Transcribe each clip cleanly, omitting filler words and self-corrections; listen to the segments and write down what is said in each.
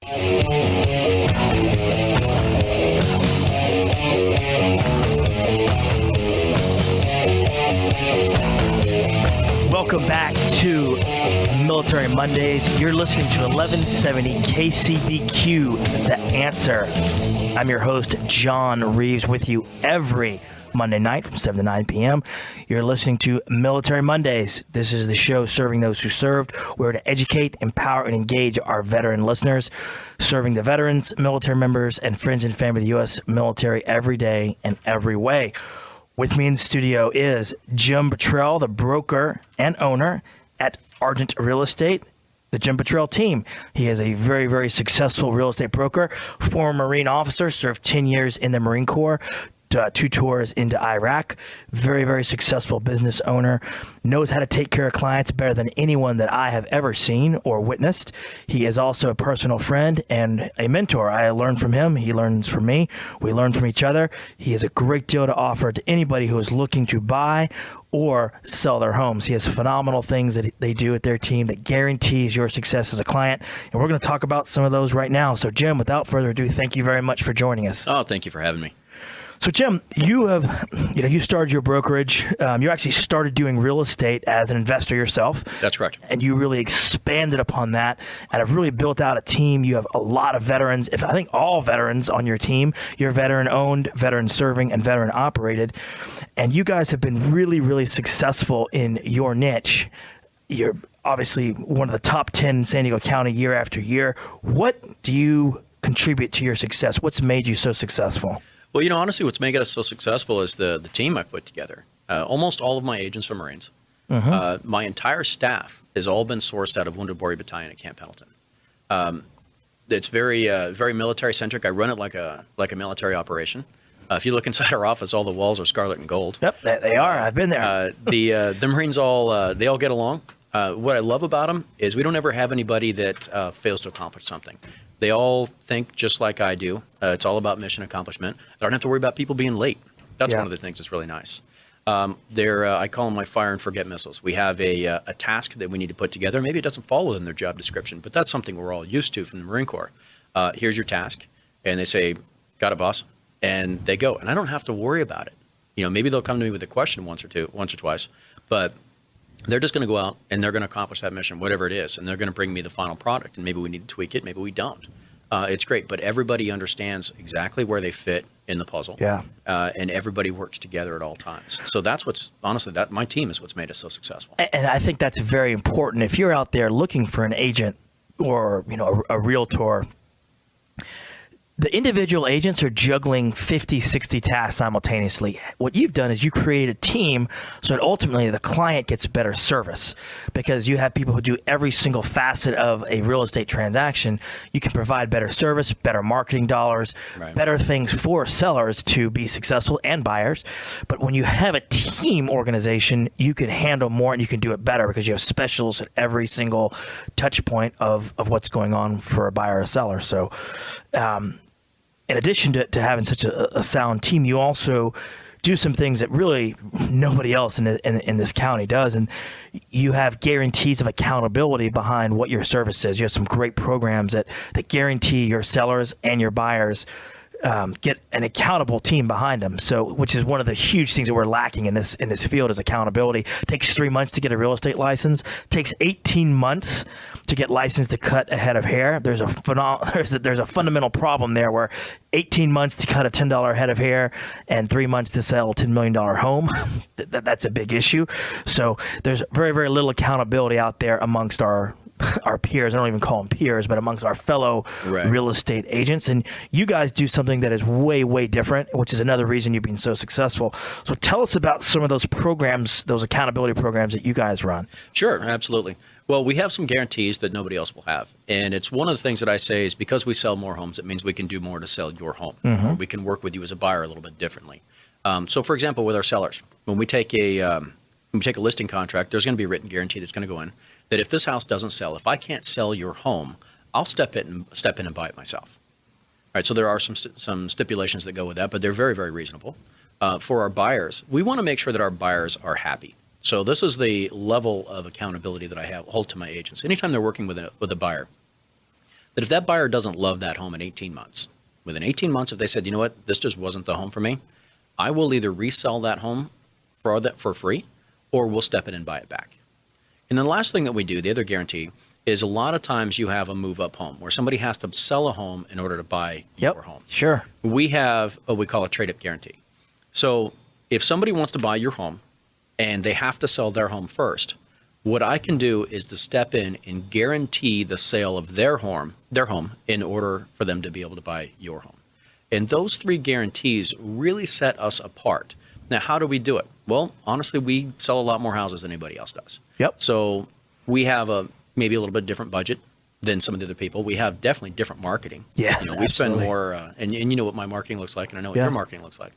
Welcome back to Military Mondays. You're listening to 1170 KCBQ, The Answer. I'm your host, John Reeves, with you every Monday night from 7 to 9 p.m. You're listening to Military Mondays. This is the show serving those who served. We're to educate, empower, and engage our veteran listeners, serving the veterans, military members, and friends and family of the U.S. military every day and every way. With me in the studio is Jim Bottrell, the broker and owner at Argent Real Estate, the Jim Bottrell team. He is a very, very successful real estate broker, former Marine officer, served 10 years in the Marine Corps, 2 tours into Iraq. Very, very successful business owner. Knows how to take care of clients better than anyone that I have ever seen or witnessed. He is also a personal friend and a mentor. I learn from him. He learns from me. We learn from each other. He has a great deal to offer to anybody who is looking to buy or sell their homes. He has phenomenal things that they do at their team that guarantees your success as a client. And we're going to talk about some of those right now. So, Jim, without further ado, thank you very much for joining us. Oh, thank you for having me. So, Jim, you started your brokerage. You actually started doing real estate as an investor yourself. That's correct. And you really expanded upon that and have really built out a team. You have a lot of veterans, I think all veterans on your team. You're veteran owned, veteran serving, and veteran operated. And you guys have been really, really successful in your niche. You're obviously one of the top 10 in San Diego County year after year. What do you contribute to your success? What's made you so successful? Well, honestly, what's making us so successful is the team I put together. Almost all of my agents are Marines. Mm-hmm. My entire staff has all been sourced out of Wounded Warrior Battalion at Camp Pendleton. It's very, very military-centric. I run it like a military operation. If you look inside our office, all the walls are scarlet and gold. Yep, they are. I've been there. The Marines they all get along. What I love about them is we don't ever have anybody that fails to accomplish something. They all think just like I do. It's all about mission accomplishment. I don't have to worry about people being late. That's one of the things that's really nice. I call them my fire and forget missiles. We have a task that we need to put together. Maybe it doesn't fall within their job description, but that's something we're all used to from the Marine Corps. Here's your task. And they say, got it, boss. And they go. And I don't have to worry about it. Maybe they'll come to me with a question once or twice, but they're just going to go out and they're going to accomplish that mission, whatever it is, and they're going to bring me the final product. And maybe we need to tweak it, maybe we don't. It's great, but everybody understands exactly where they fit in the puzzle. Yeah. And everybody works together at all times. So that's my team is what's made us so successful. And I think that's very important. If you're out there looking for an agent or a realtor, the individual agents are juggling 50, 60 tasks simultaneously. What you've done is you create a team so that ultimately the client gets better service because you have people who do every single facet of a real estate transaction. You can provide better service, better marketing dollars, better things for sellers to be successful and buyers. But when you have a team organization, you can handle more and you can do it better because you have specialists at every single touch point of what's going on for a buyer or seller. So, in addition to having such a sound team, you also do some things that really nobody else in this county does. And you have guarantees of accountability behind what your service is. You have some great programs that guarantee your sellers and your buyers get an accountable team behind them. So, which is one of the huge things that we're lacking in this field is accountability. It takes 3 months to get a real estate license. It takes 18 months to get licensed to cut a head of hair. There's a fundamental problem there where 18 months to cut a $10 head of hair and 3 months to sell a $10 million home. That's a big issue. So there's very, very little accountability out there amongst our peers. I don't even call them peers, but amongst our fellow real estate agents. And you guys do something that is way, way different, which is another reason you've been so successful. So tell us about some of those programs, those accountability programs that you guys run. Sure, absolutely. Well, we have some guarantees that nobody else will have. And it's one of the things that I say is because we sell more homes, it means we can do more to sell your home. Mm-hmm. Or we can work with you as a buyer a little bit differently. So for example, with our sellers, when we take a listing contract, there's going to be a written guarantee that's going to go in that if this house doesn't sell, if I can't sell your home, I'll step in and buy it myself. All right, so there are some stipulations that go with that, but they're very, very reasonable. For our buyers, we want to make sure that our buyers are happy. So this is the level of accountability that I hold to my agents. Anytime they're working with a buyer, that if that buyer doesn't love that home in 18 months, within 18 months, if they said, you know what, this just wasn't the home for me, I will either resell that home for free, or we'll step in and buy it back. And then the last thing that we do, the other guarantee, is a lot of times you have a move-up home where somebody has to sell a home in order to buy your home. Sure. We have what we call a trade-up guarantee. So if somebody wants to buy your home and they have to sell their home first, what I can do is to step in and guarantee the sale of their home in order for them to be able to buy your home. And those three guarantees really set us apart. Now, how do we do it? Well, honestly, we sell a lot more houses than anybody else does. Yep. So we have maybe a little bit different budget than some of the other people. We have definitely different marketing. Yeah, we spend more, and you know what my marketing looks like, and I know what your marketing looks like.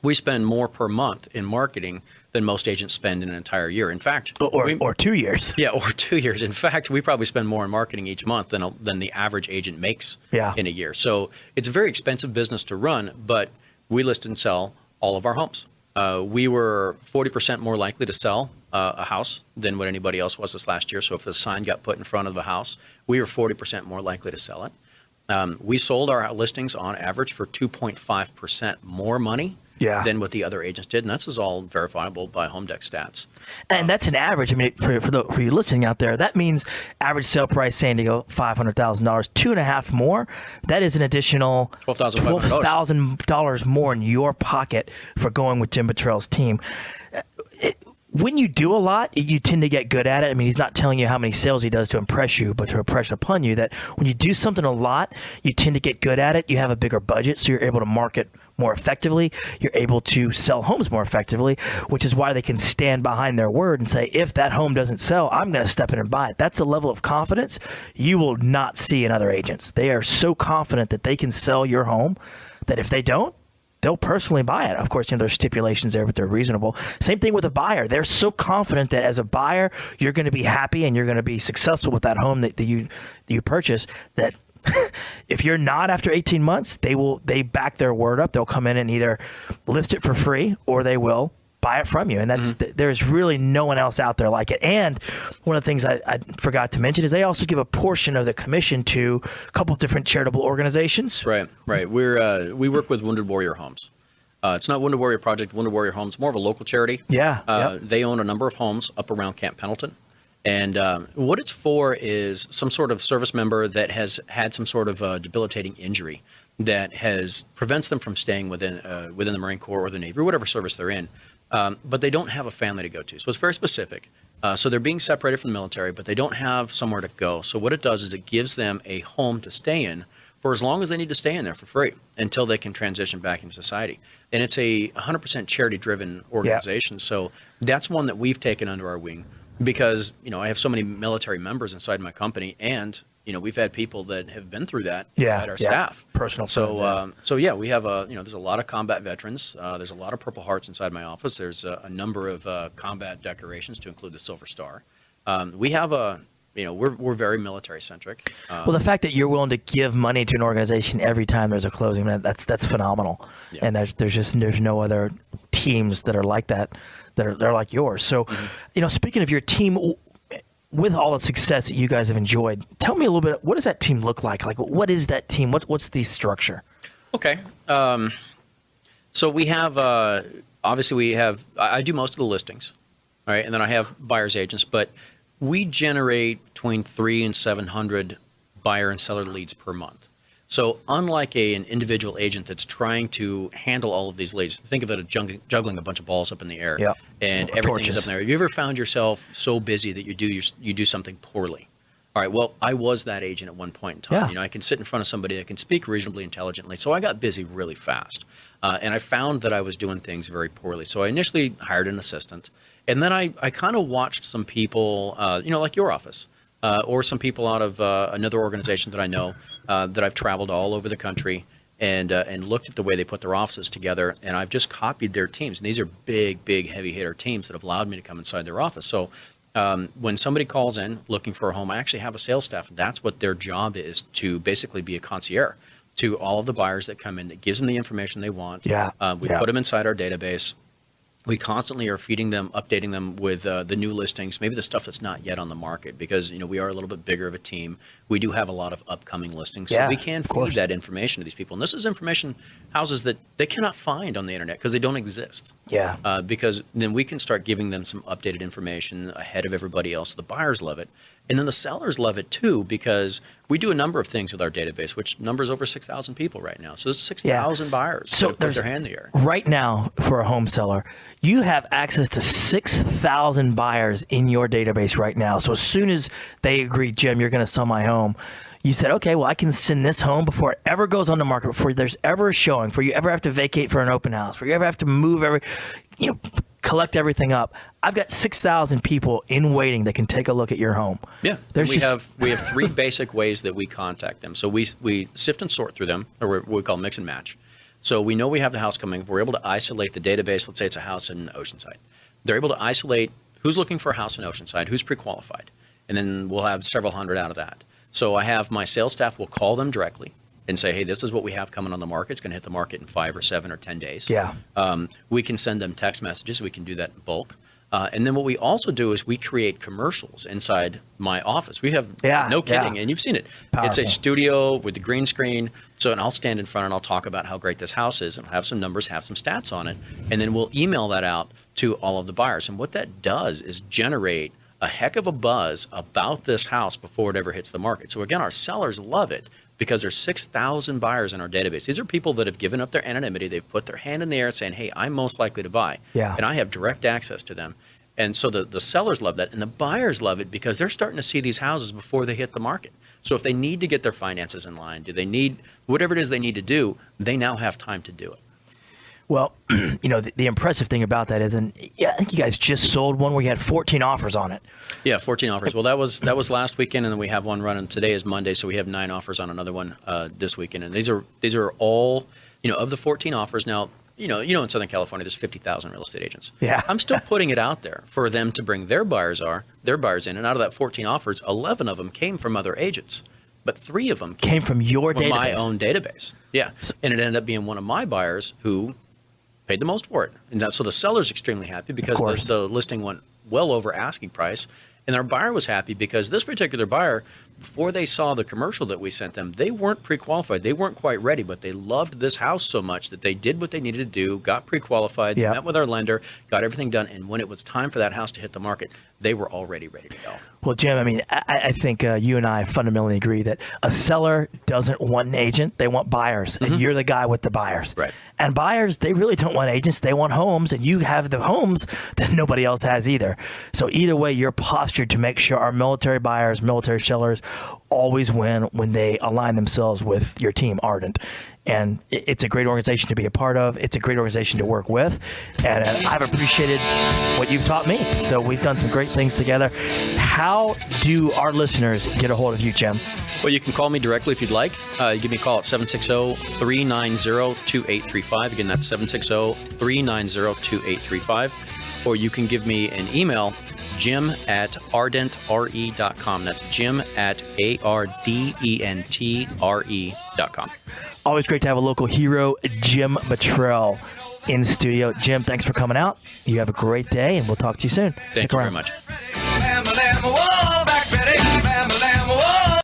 We spend more per month in marketing than most agents spend in an entire year. In fact, or 2 years. Yeah, or 2 years. In fact, we probably spend more in marketing each month than the average agent makes in a year. So it's a very expensive business to run, but we list and sell all of our homes. We were 40% more likely to sell a house than what anybody else was this last year. So if a sign got put in front of the house, we were 40% more likely to sell it. We sold our listings on average for 2.5% more money than what the other agents did. And this is all verifiable by HomeDeck stats. And that's an average. I mean, for you listening out there, that means average sale price, San Diego, $500,000, 2.5 more. That is an additional $12,000 more in your pocket for going with Jim Bottrell's team. When you do a lot, you tend to get good at it. I mean, he's not telling you how many sales he does to impress you, but to impress upon you that when you do something a lot, you tend to get good at it. You have a bigger budget, so you're able to market more effectively. You're able to sell homes more effectively, which is why they can stand behind their word and say, if that home doesn't sell, I'm going to step in and buy it. That's a level of confidence you will not see in other agents. They are so confident that they can sell your home that if they don't, they'll personally buy it. Of course, there's stipulations there, but they're reasonable. Same thing with a buyer. They're so confident that as a buyer, you're going to be happy and you're going to be successful with that home that you purchase, that if you're not after 18 months, they back their word up. They'll come in and either list it for free or they will buy it from you. And that's there's really no one else out there like it. And one of the things I forgot to mention is they also give a portion of the commission to a couple different charitable organizations. Right. We work with Wounded Warrior Homes. It's not Wounded Warrior Project, Wounded Warrior Homes, more of a local charity. Yeah. They own a number of homes up around Camp Pendleton. And what it's for is some sort of service member that has had some sort of debilitating injury that prevents them from staying within the Marine Corps or the Navy or whatever service they're in. But they don't have a family to go to. So it's very specific. So they're being separated from the military, but they don't have somewhere to go. So what it does is it gives them a home to stay in for as long as they need to stay in there for free until they can transition back into society. And it's a 100% charity-driven organization. So that's one that we've taken under our wing because, I have so many military members inside my company, and we've had people that have been through that inside our staff. Personal. We have there's a lot of combat veterans. There's a lot of Purple Hearts inside my office. There's a number of combat decorations to include the Silver Star. We have we're very military centric. Well, the fact that you're willing to give money to an organization every time there's a closing, that's phenomenal. Yeah. And there's no other teams that are like that, they're like yours. So, speaking of your team, with all the success that you guys have enjoyed, tell me a little bit, what does that team look like? Like, what is that team? What's the structure? Okay. So we have, obviously I do most of the listings, all right? And then I have buyer's agents, but we generate between 300 and 700 buyer and seller leads per month. So unlike an individual agent that's trying to handle all of these leads, think of it as juggling a bunch of balls up in the air, and everything is up in the air. Have you ever found yourself so busy that you do something poorly? All right, well, I was that agent at one point in time. I can sit in front of somebody that can speak reasonably intelligently. So I got busy really fast, and I found that I was doing things very poorly. So I initially hired an assistant, and then I kind of watched some people, like your office, or some people out of another organization that I know, that I've traveled all over the country and looked at the way they put their offices together, and I've just copied their teams. And these are big, heavy hitter teams that have allowed me to come inside their office. So when somebody calls in looking for a home, I actually have a sales staff. That's what their job is, to basically be a concierge to all of the buyers that come in, that gives them the information they want. We put them inside our database. We constantly are feeding them, updating them with the new listings, maybe the stuff that's not yet on the market, because we are a little bit bigger of a team. We do have a lot of upcoming listings, so we can feed that information to these people. And this is information, houses that they cannot find on the internet because they don't exist. Yeah. Because then we can start giving them some updated information ahead of everybody else. The buyers love it. And then the sellers love it too, because we do a number of things with our database, which numbers over 6,000 people right now. So there's 6,000 buyers that have put their hand in the air. Right now, for a home seller, you have access to 6,000 buyers in your database right now. So as soon as they agree, Jim, you're going to sell my home, you said, okay, well, I can send this home before it ever goes on the market, before there's ever a showing, before you ever have to vacate for an open house, before you ever have to move collect everything up. I've got 6,000 people in waiting that can take a look at your home. Yeah, we have 3 basic ways that we contact them. So we sift and sort through them, or what we call mix and match. So we know we have the house coming. We're able to isolate the database. Let's say it's a house in Oceanside. They're able to isolate who's looking for a house in Oceanside, who's pre-qualified, and then we'll have several hundred out of that. So I have my sales staff will call them directly and say, hey, this is what we have coming on the market. It's going to hit the market in 5 or 7 or 10 days. Yeah. We can send them text messages. We can do that in bulk. And then what we also do is we create commercials inside my office. We have, no kidding, and you've seen it. Powerful. It's a studio with the green screen. And I'll stand in front and I'll talk about how great this house is and I'll have some numbers, have some stats on it. And then we'll email that out to all of the buyers. And what that does is generate a heck of a buzz about this house before it ever hits the market. So again, our sellers love it because there's 6,000 buyers in our database. These are people that have given up their anonymity. They've put their hand in the air saying, hey, I'm most likely to buy. Yeah. And I have direct access to them. And so the sellers love that. And the buyers love it because they're starting to see these houses before they hit the market. So if they need to get their finances in line, do they need whatever it is they need to do, they now have time to do it. Well, the impressive thing about that is, and I think you guys just sold one where you had 14 offers on it. Yeah, 14 offers. Well, that was last weekend, and then we have one running. Today is Monday, so we have 9 offers on another one this weekend. And these are all, of the 14 offers. Now, in Southern California, there's 50,000 real estate agents. Yeah. I'm still putting it out there for them to bring their buyers in. And out of that 14 offers, 11 of them came from other agents. But 3 of them came from your database. My own database. Yeah. And it ended up being one of my buyers who paid the most for it. And so the seller's extremely happy because the listing went well over asking price. And our buyer was happy because this particular buyer, before they saw the commercial that we sent them, they weren't pre-qualified. They weren't quite ready, but they loved this house so much that they did what they needed to do, got pre-qualified, met with our lender, got everything done. And when it was time for that house to hit the market, they were already ready to go. Well, Jim, I think you and I fundamentally agree that a seller doesn't want an agent. They want buyers, and you're the guy with the buyers. Right. And buyers, they really don't want agents. They want homes, and you have the homes that nobody else has either. So either way, you're postured to make sure our military buyers, military sellers always win when they align themselves with your team, Ardent. And it's a great organization to be a part of. It's a great organization to work with. And I've appreciated what you've taught me. So we've done some great things together. How do our listeners get a hold of you, Jim? Well, you can call me directly if you'd like. Give me a call at 760-390-2835. Again, that's 760-390-2835. Or you can give me an email, jim@ardentre.com. That's jim@ardentre.com. Always great to have a local hero, Jim Bottrell, in studio. Jim, thanks for coming out. You have a great day, and we'll talk to you soon. Thank you very much.